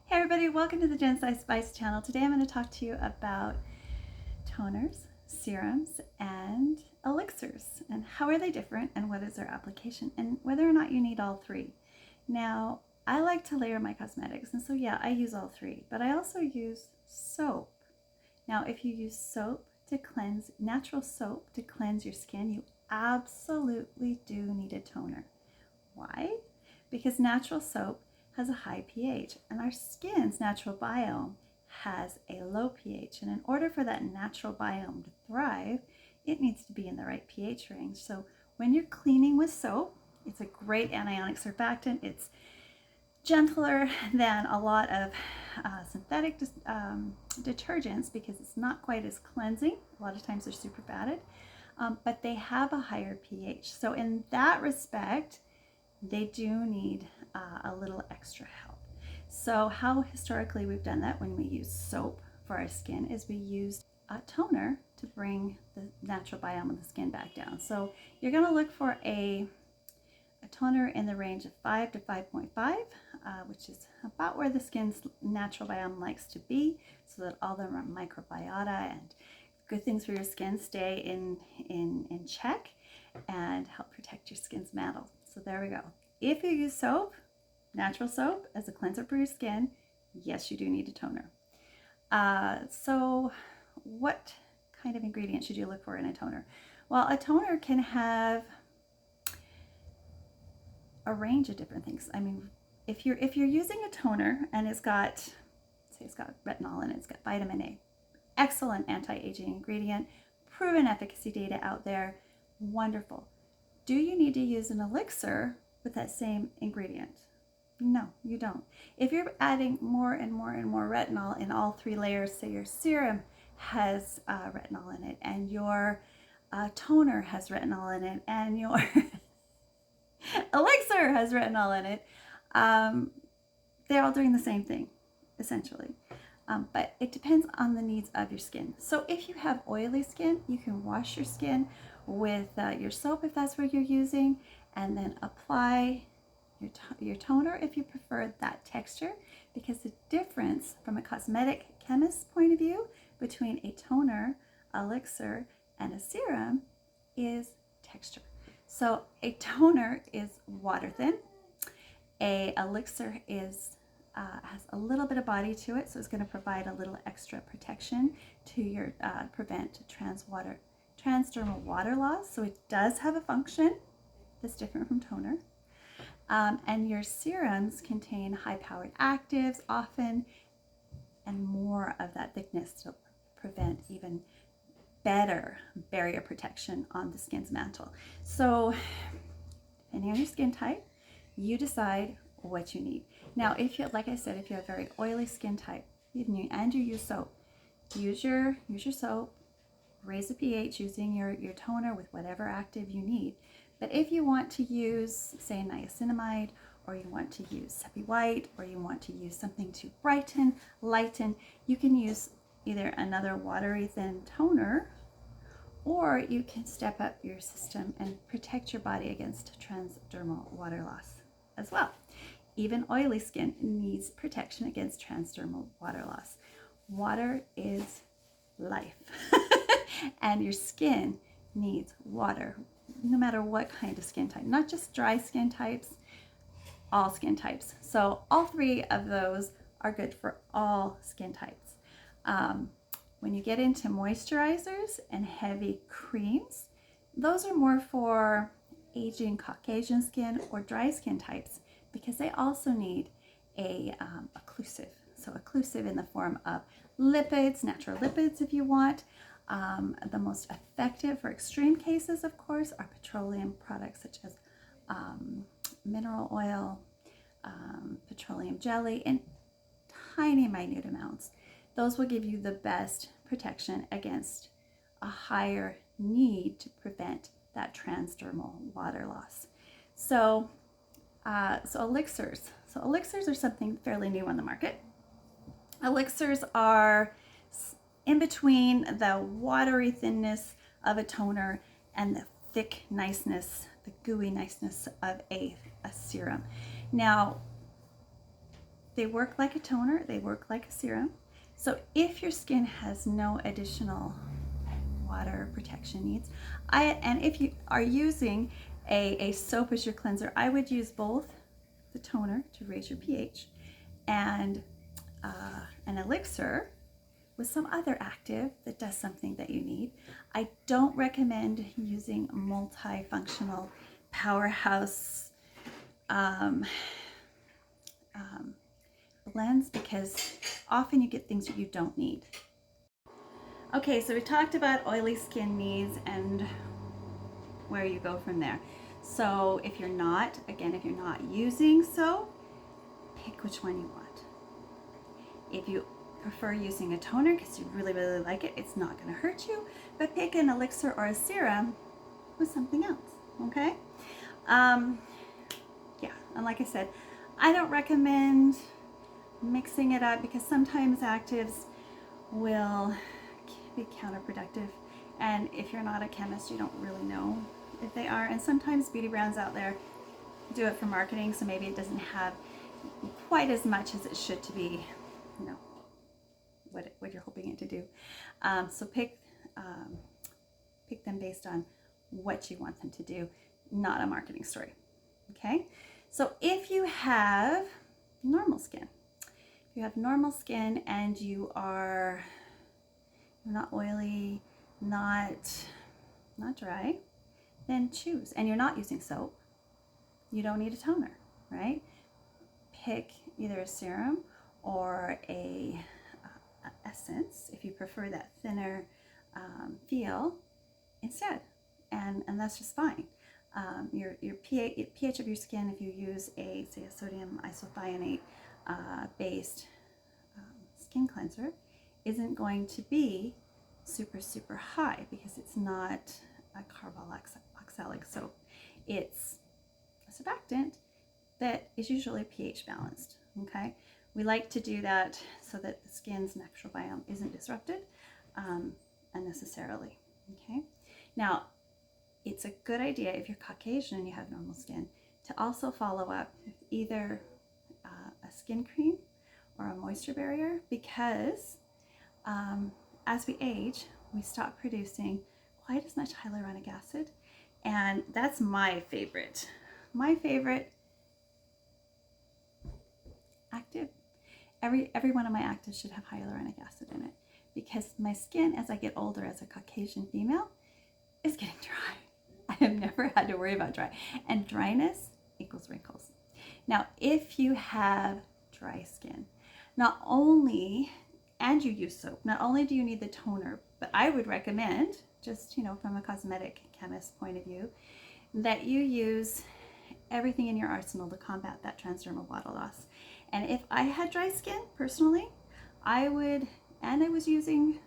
Hey everybody, welcome to the Jen Size Spice channel. Today I'm going to talk to you about toners, serums, and elixirs, and how are they different and what is their application and whether or not you need all three. Now, I like to layer my cosmetics, and so yeah, I use all three, but I also use soap. Now, if you use soap to cleanse, natural soap to cleanse your skin, you absolutely do need a toner. Why? Because natural soap has a high pH and our skin's natural biome has a low pH. And in order for that natural biome to thrive, it needs to be in the right pH range. So when you're cleaning with soap, it's a great anionic surfactant. It's gentler than a lot of synthetic detergents because it's not quite as cleansing. A lot of times they're super fatted, but they have a higher pH. So in that respect, they do need a little extra help. So how historically we've done that when we use soap for our skin is we used a toner to bring the natural biome of the skin back down. So you're going to look for a toner in the range of 5 to 5.5, which is about where the skin's natural biome likes to be, so that all the microbiota and good things for your skin stay in check and help protect your skin's mantle. So there we go. If you use soap, natural soap, as a cleanser for your skin, yes, you do need a toner. So what kind of ingredients should you look for in a toner? Well, a toner can have a range of different things. I mean, if you're using a toner and it's got, say it's got retinol in it, it's got vitamin A, excellent anti-aging ingredient, proven efficacy data out there, wonderful. Do you need to use an elixir with that same ingredient? No, you don't. If you're adding more and more and more retinol in all three layers, say your serum has retinol in it, and your toner has retinol in it, and your elixir has retinol in it, they're all doing the same thing, essentially. But it depends on the needs of your skin. So if you have oily skin, you can wash your skin with your soap if that's what you're using, and then apply your toner if you prefer that texture, because the difference from a cosmetic chemist point of view between a toner, elixir, and a serum is texture. So a toner is water thin. A elixir is has a little bit of body to it, so it's going to provide a little extra protection to your prevent transdermal water loss. So it does have a function that's different from toner. And your serums contain high-powered actives often, and more of that thickness to prevent even better barrier protection on the skin's mantle. So depending on your skin type, you decide what you need. Now, if you, like I said, if you have very oily skin type and you use soap, use your soap, raise the pH using your toner with whatever active you need. But if you want to use, say, niacinamide, or you want to use Seppi White, or you want to use something to brighten, lighten, you can use either another watery thin toner, or you can step up your system and protect your body against transdermal water loss as well. Even oily skin needs protection against transdermal water loss. Water is life. And your skin needs water, no matter what kind of skin type, not just dry skin types, all skin types. So all three of those are good for all skin types. When you get into moisturizers and heavy creams, those are more for aging Caucasian skin or dry skin types, because they also need a occlusive. So occlusive in the form of lipids, natural lipids if you want. The most effective for extreme cases, of course, are petroleum products such as mineral oil, petroleum jelly, in tiny minute amounts. Those will give you the best protection against a higher need to prevent that transdermal water loss. So elixirs. So elixirs are something fairly new on the market. Elixirs are in between the watery thinness of a toner and the thick niceness, the gooey niceness of a serum. Now, They work like a toner, they work like a serum. So if your skin has no additional water protection needs, and if you are using a soap as your cleanser, I would use both the toner to raise your pH and an elixir with some other active that does something that you need. I don't recommend using multifunctional powerhouse blends because often you get things that you don't need. Okay, so we talked about oily skin needs and where you go from there. So if you're not, again, if you're not using soap, pick which one you want. If you prefer using a toner because you really, really like it, it's not going to hurt you, but pick an elixir or a serum with something else, okay? Yeah, and like I said, I don't recommend mixing it up because sometimes actives will be counterproductive, and if you're not a chemist, you don't really know if they are, and sometimes beauty brands out there do it for marketing, so maybe it doesn't have quite as much as it should to be, you know, what you're hoping it to do. So pick them based on what you want them to do, not a marketing story. Okay, so if you have normal skin, and you're not oily, not dry, then choose. And you're not using soap, you don't need a toner, right? Pick either a serum or a essence if you prefer that thinner feel instead, and that's just fine. Your pH of your skin, if you use say a sodium isocyanate based skin cleanser, isn't going to be super high because it's not a carboxylic soap. It's a surfactant that is usually pH balanced. Okay, we like to do that so that the skin's natural biome isn't disrupted unnecessarily. Okay, now it's a good idea if you're Caucasian and you have normal skin to also follow up with either a skin cream or a moisture barrier, because as we age, we stop producing quite as much hyaluronic acid, and that's my favorite active. Every one of my actives should have hyaluronic acid in it, because my skin, as I get older, as a Caucasian female, is getting dry. I have never had to worry about dry, and dryness equals wrinkles. Now, if you have dry skin, and you use soap, not only do you need the toner, but I would recommend, just from a cosmetic chemist point of view, that you use everything in your arsenal to combat that transdermal water loss. And if I had dry skin personally, I was using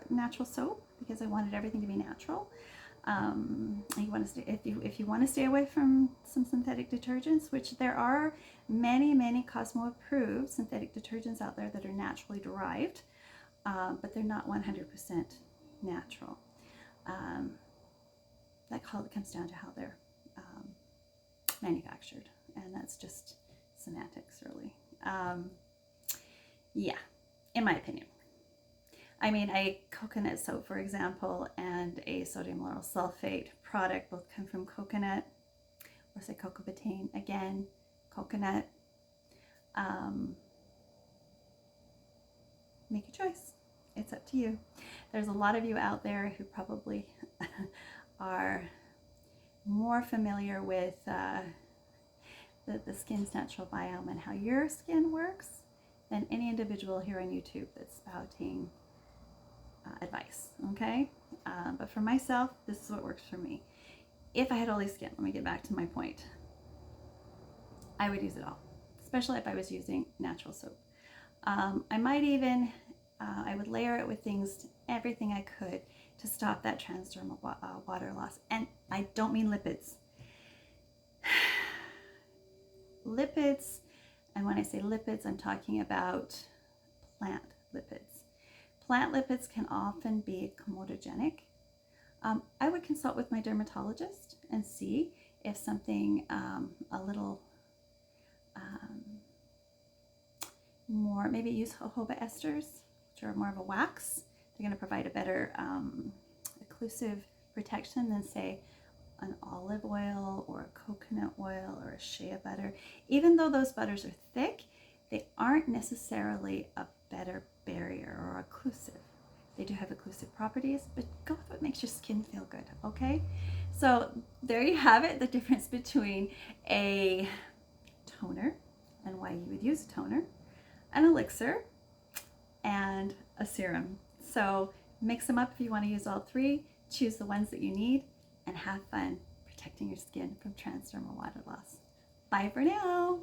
natural soap because I wanted everything to be natural. If you want to stay away from some synthetic detergents, which there are many Cosmo approved synthetic detergents out there that are naturally derived, but they're not 100% natural. That comes down to how they're manufactured, and that's just semantics, really. Yeah, in my opinion. I mean, a coconut soap, for example, and a sodium lauryl sulfate product both come from coconut, or say cocoa betaine, again, coconut. Make a choice. It's up to you. There's a lot of you out there who probably are more familiar with the skin's natural biome and how your skin works than any individual here on YouTube that's spouting advice, okay? But for myself, this is what works for me. If I had oily skin, let me get back to my point, I would use it all, especially if I was using natural soap. I might even, I would layer it with everything I could to stop that transdermal water loss. And I don't mean lipids. Lipids, and when I say lipids, I'm talking about plant lipids. Plant lipids can often be comedogenic. I would consult with my dermatologist and see if something a little more, maybe use jojoba esters, which are more of a wax. They're going to provide a better occlusive protection than, say, an olive oil or a coconut oil or a shea butter. Even though those butters are thick, they aren't necessarily a better barrier or occlusive. They do have occlusive properties, but go with what makes your skin feel good, okay? So there you have it, the difference between a toner and why you would use a toner, an elixir, and a serum. So mix them up if you want to use all three, choose the ones that you need, and have fun protecting your skin from transdermal water loss. Bye for now.